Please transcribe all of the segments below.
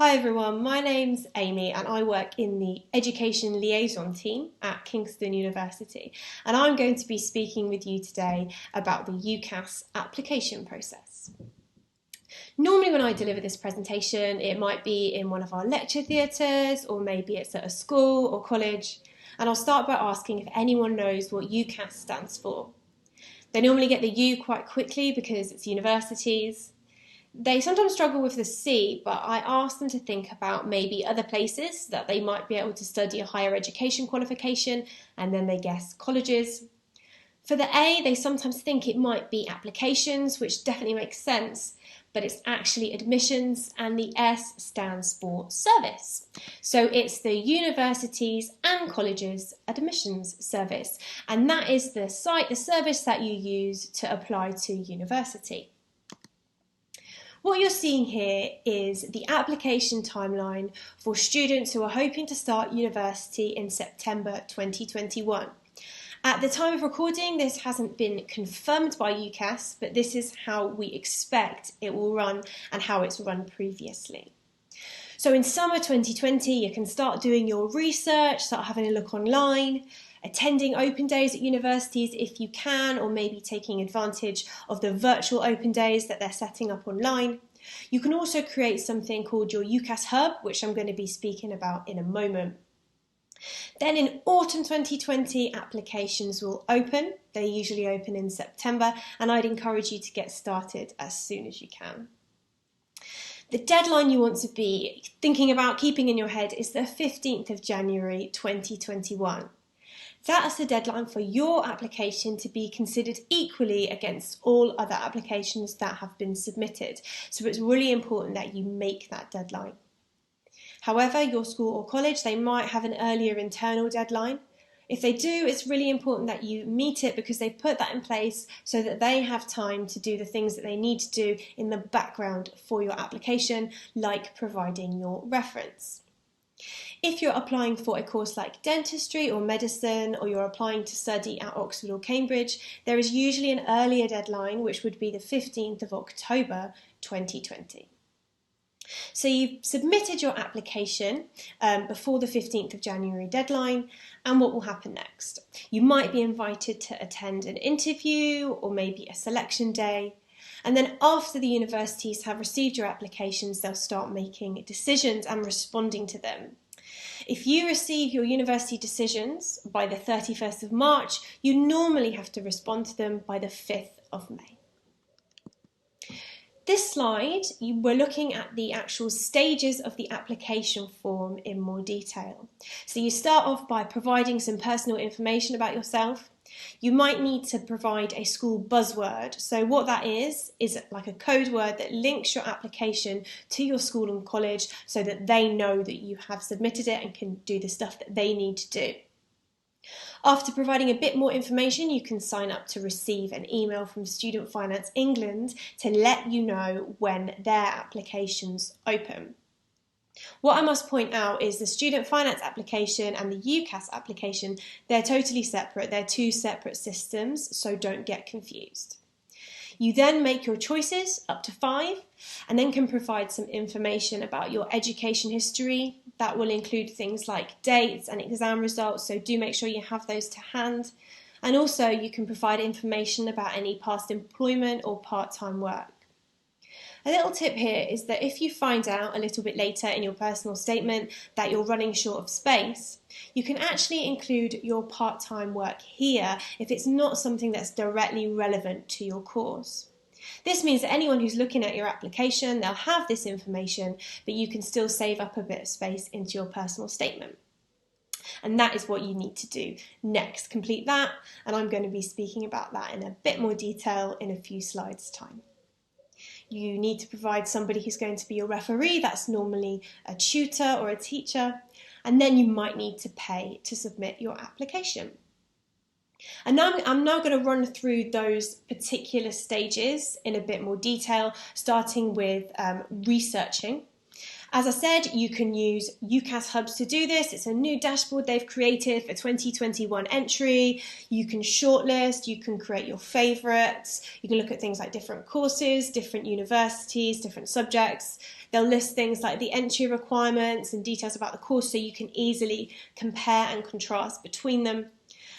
Hi everyone, my name's Amy and I work in the Education Liaison team at Kingston University, and I'm going to be speaking with you today about the UCAS application process. Normally when I deliver this presentation, it might be in one of our lecture theatres or maybe it's at a school or college, and I'll start by asking if anyone knows what UCAS stands for. They normally get the U quite quickly because it's universities. They sometimes struggle with the C, but I ask them to think about maybe other places that they might be able to study a higher education qualification, and then they guess colleges. For the A, they sometimes think it might be applications, which definitely makes sense, but it's actually admissions, and the S stands for service. So it's the universities and colleges admissions service, and that is the service that you use to apply to university. What you're seeing here is the application timeline for students who are hoping to start university in September 2021. At the time of recording, this hasn't been confirmed by UCAS, but this is how we expect it will run and how it's run previously. So in summer 2020, you can start doing your research, start having a look online, attending open days at universities if you can, or maybe taking advantage of the virtual open days that they're setting up online. You can also create something called your UCAS Hub, which I'm going to be speaking about in a moment. Then in autumn 2020, applications will open. They usually open in September, and I'd encourage you to get started as soon as you can. The deadline you want to be thinking about keeping in your head is the 15th of January 2021. That's the deadline for your application to be considered equally against all other applications that have been submitted. So it's really important that you make that deadline. However, your school or college, they might have an earlier internal deadline. If they do, it's really important that you meet it because they put that in place so that they have time to do the things that they need to do in the background for your application, like providing your reference. If you're applying for a course like dentistry or medicine, or you're applying to study at Oxford or Cambridge, there is usually an earlier deadline, which would be the 15th of October 2020. So you've submitted your application before the 15th of January deadline, and what will happen next? You might be invited to attend an interview or maybe a selection day. And then after the universities have received your applications, they'll start making decisions and responding to them. If you receive your university decisions by the 31st of March, you normally have to respond to them by the 5th of May. This slide, we're looking at the actual stages of the application form in more detail. So you start off by providing some personal information about yourself. You might need to provide a school buzzword. So what that is like a code word that links your application to your school and college so that they know that you have submitted it and can do the stuff that they need to do. After providing a bit more information, you can sign up to receive an email from Student Finance England to let you know when their applications open. What I must point out is the Student Finance application and the UCAS application, they're totally separate. They're two separate systems, so don't get confused. You then make your choices, up to 5, and then can provide some information about your education history. That will include things like dates and exam results, so do make sure you have those to hand. And also you can provide information about any past employment or part-time work. A little tip here is that if you find out a little bit later in your personal statement that you're running short of space, you can actually include your part-time work here if it's not something that's directly relevant to your course. This means that anyone who's looking at your application, they'll have this information, but you can still save up a bit of space into your personal statement. And that is what you need to do next. Complete that, and I'm going to be speaking about that in a bit more detail in a few slides' time. You need to provide somebody who's going to be your referee. That's normally a tutor or a teacher. And then you might need to pay to submit your application. And now I'm going to run through those particular stages in a bit more detail, starting with researching. As I said, you can use UCAS Hubs to do this. It's a new dashboard they've created for 2021 entry. You can shortlist, you can create your favourites, you can look at things like different courses, different universities, different subjects. They'll list things like the entry requirements and details about the course so you can easily compare and contrast between them.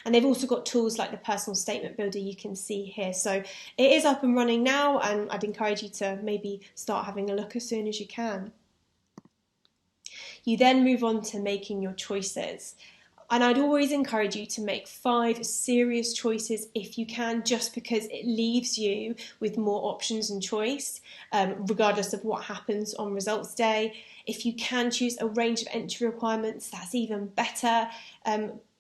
And they've also got tools like the personal statement builder you can see here. So it is up and running now, and I'd encourage you to maybe start having a look as soon as you can. You then move on to making your choices. And I'd always encourage you to make 5 serious choices if you can, just because it leaves you with more options and choice, regardless of what happens on results day. If you can choose a range of entry requirements, that's even better.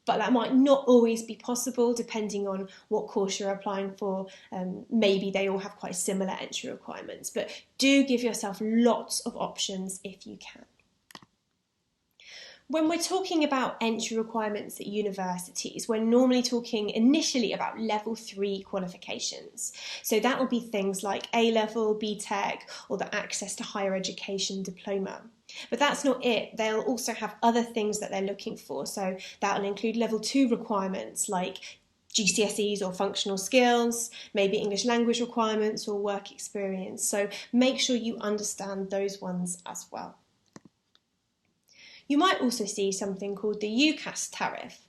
But that might not always be possible depending on what course you're applying for. Maybe they all have quite similar entry requirements, but do give yourself lots of options if you can. When we're talking about entry requirements at universities, we're normally talking initially about level 3 qualifications. So that will be things like A-level, BTEC, or the Access to Higher Education diploma. But that's not it. They'll also have other things that they're looking for. So that will include level 2 requirements like GCSEs or functional skills, maybe English language requirements or work experience. So make sure you understand those ones as well. You might also see something called the UCAS Tariff.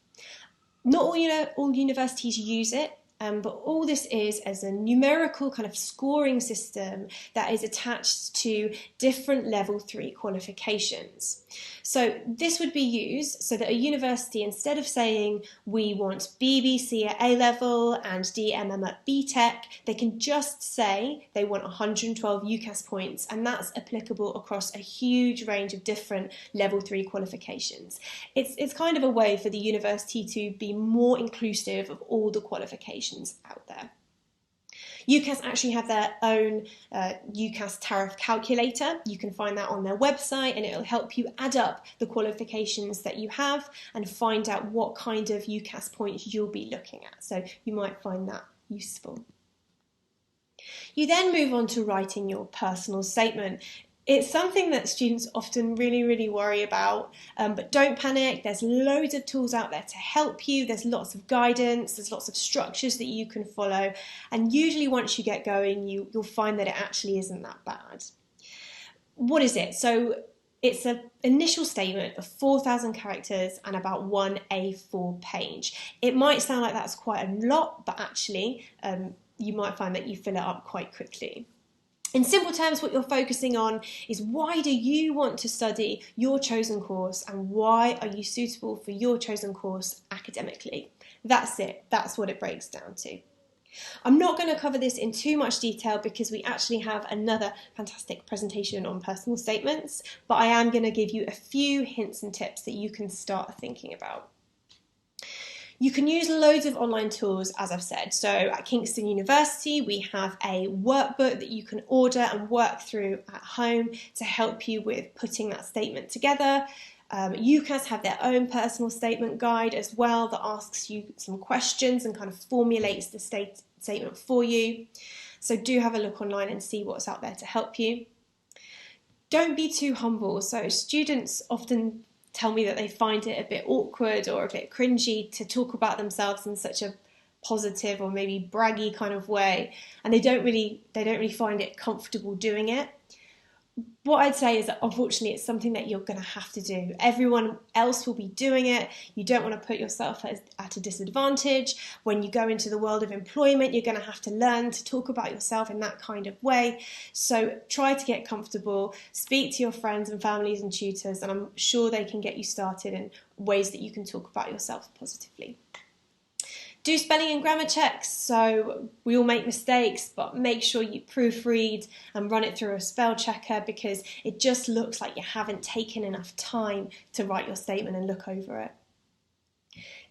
Not all universities use it, but all this is as a numerical kind of scoring system that is attached to different level 3 qualifications. So this would be used so that a university, instead of saying we want BBC at A-level and DMM at BTEC, they can just say they want 112 UCAS points, and that's applicable across a huge range of different level 3 qualifications. It's kind of a way for the university to be more inclusive of all the qualifications out there. UCAS actually have their own UCAS tariff calculator. You can find that on their website, and it'll help you add up the qualifications that you have and find out what kind of UCAS points you'll be looking at. So you might find that useful. You then move on to writing your personal statement. It's something that students often really worry about, but don't panic. There's loads of tools out there to help you. There's lots of guidance, there's lots of structures that you can follow, and usually once you get going, you'll find that it actually isn't that bad. What is it? So it's an initial statement of 4,000 characters and about 1 A4 page. It might sound like that's quite a lot, but actually you might find that you fill it up quite quickly. In simple terms, what you're focusing on is why do you want to study your chosen course and why are you suitable for your chosen course academically? That's it. That's what it breaks down to. I'm not going to cover this in too much detail because we actually have another fantastic presentation on personal statements, but I am going to give you a few hints and tips that you can start thinking about. You can use loads of online tools, as I've said. So at Kingston University, we have a workbook that you can order and work through at home to help you with putting that statement together. UCAS have their own personal statement guide as well that asks you some questions and kind of formulates the statement for you. So do have a look online and see what's out there to help you. Don't be too humble. So students often tell me that they find it a bit awkward or a bit cringy to talk about themselves in such a positive or maybe braggy kind of way, and they don't really find it comfortable doing it. What I'd say is that unfortunately it's something that you're going to have to do. Everyone else will be doing it. You don't want to put yourself at a disadvantage. When you go into the world of employment, you're going to have to learn to talk about yourself in that kind of way. So try to get comfortable, speak to your friends and families and tutors, and I'm sure they can get you started in ways that you can talk about yourself positively. Do spelling and grammar checks, so we all make mistakes, but make sure you proofread and run it through a spell checker because it just looks like you haven't taken enough time to write your statement and look over it.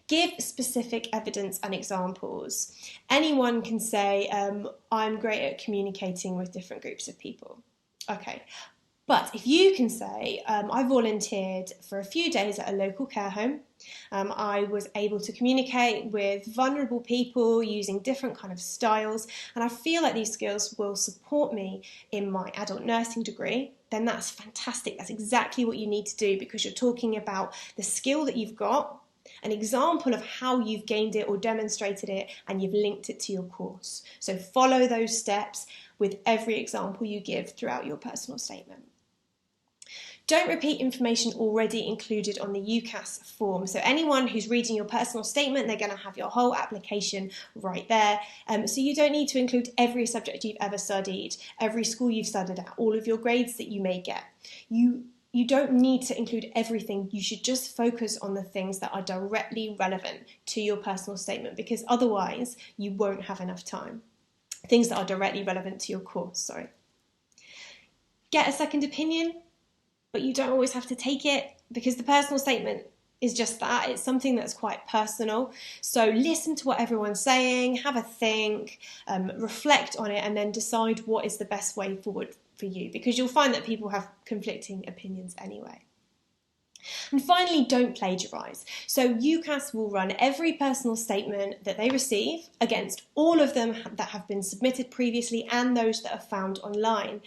Give specific evidence and examples. Anyone can say, I'm great at communicating with different groups of people. Okay, but if you can say, I volunteered for a few days at a local care home, I was able to communicate with vulnerable people using different kind of styles, and I feel like these skills will support me in my adult nursing degree. Then that's fantastic. That's exactly what you need to do, because you're talking about the skill that you've got, an example of how you've gained it or demonstrated it, and you've linked it to your course. So follow those steps with every example you give throughout your personal statement. Don't repeat information already included on the UCAS form. So anyone who's reading your personal statement, they're going to have your whole application right there. So you don't need to include every subject you've ever studied, every school you've studied at, all of your grades that you may get. You don't need to include everything. You should just focus on the things that are directly relevant to your personal statement, because otherwise you won't have enough time. Things that are directly relevant to your course, sorry. Get a second opinion, but you don't always have to take it, because the personal statement is just that. It's something that's quite personal. So listen to what everyone's saying, have a think, reflect on it, and then decide what is the best way forward for you, because you'll find that people have conflicting opinions anyway. And finally, don't plagiarise. So UCAS will run every personal statement that they receive against all of them that have been submitted previously and those that are found online.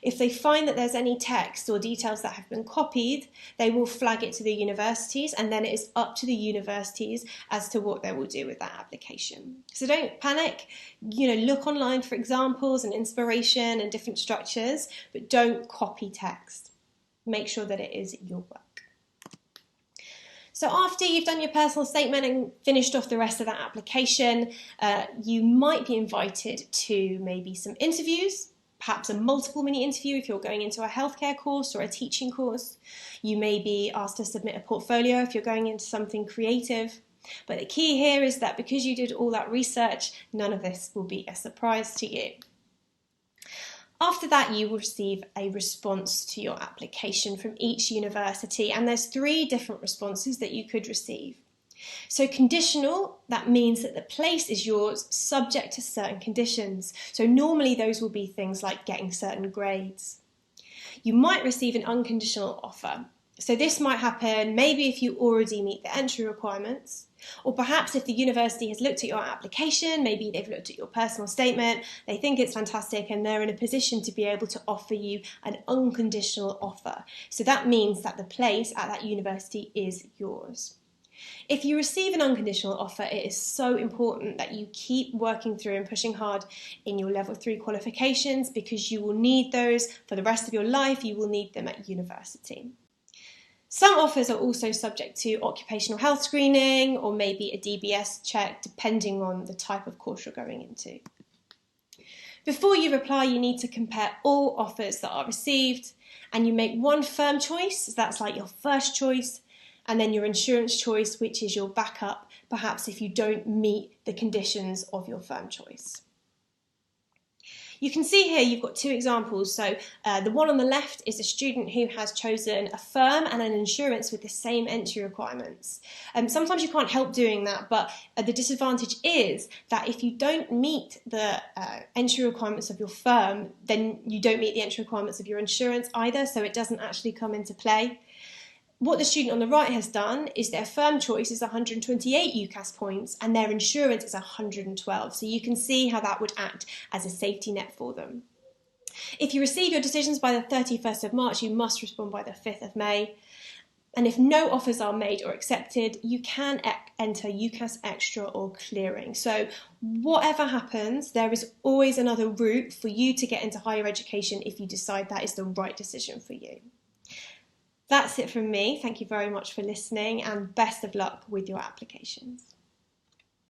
If they find that there's any text or details that have been copied, they will flag it to the universities, and then it is up to the universities as to what they will do with that application. So don't panic. Look online for examples and inspiration and different structures, but don't copy text. Make sure that it is your work. So after you've done your personal statement and finished off the rest of that application, you might be invited to maybe some interviews, perhaps a multiple mini interview if you're going into a healthcare course or a teaching course. You may be asked to submit a portfolio if you're going into something creative. But the key here is that because you did all that research, none of this will be a surprise to you. After that, you will receive a response to your application from each university, and there's 3 different responses that you could receive. So conditional, that means that the place is yours subject to certain conditions. So normally those will be things like getting certain grades. You might receive an unconditional offer. So this might happen maybe if you already meet the entry requirements, or perhaps if the university has looked at your application, maybe they've looked at your personal statement, they think it's fantastic, and they're in a position to be able to offer you an unconditional offer. So that means that the place at that university is yours. If you receive an unconditional offer, it is so important that you keep working through and pushing hard in your level 3 qualifications, because you will need those for the rest of your life. You will need them at university. Some offers are also subject to occupational health screening or maybe a DBS check, depending on the type of course you're going into. Before you reply, you need to compare all offers that are received, and you make one firm choice, that's like your first choice, and then your insurance choice, which is your backup, perhaps if you don't meet the conditions of your firm choice. You can see here you've got 2 examples. So the one on the left is a student who has chosen a firm and an insurance with the same entry requirements. Sometimes you can't help doing that, but the disadvantage is that if you don't meet the entry requirements of your firm, then you don't meet the entry requirements of your insurance either, so it doesn't actually come into play. What the student on the right has done is their firm choice is 128 UCAS points and their insurance is 112. So you can see how that would act as a safety net for them. If you receive your decisions by the 31st of March, you must respond by the 5th of May. And if no offers are made or accepted, you can enter UCAS Extra or Clearing. So whatever happens, there is always another route for you to get into higher education if you decide that is the right decision for you. That's it from me. Thank you very much for listening, and best of luck with your applications.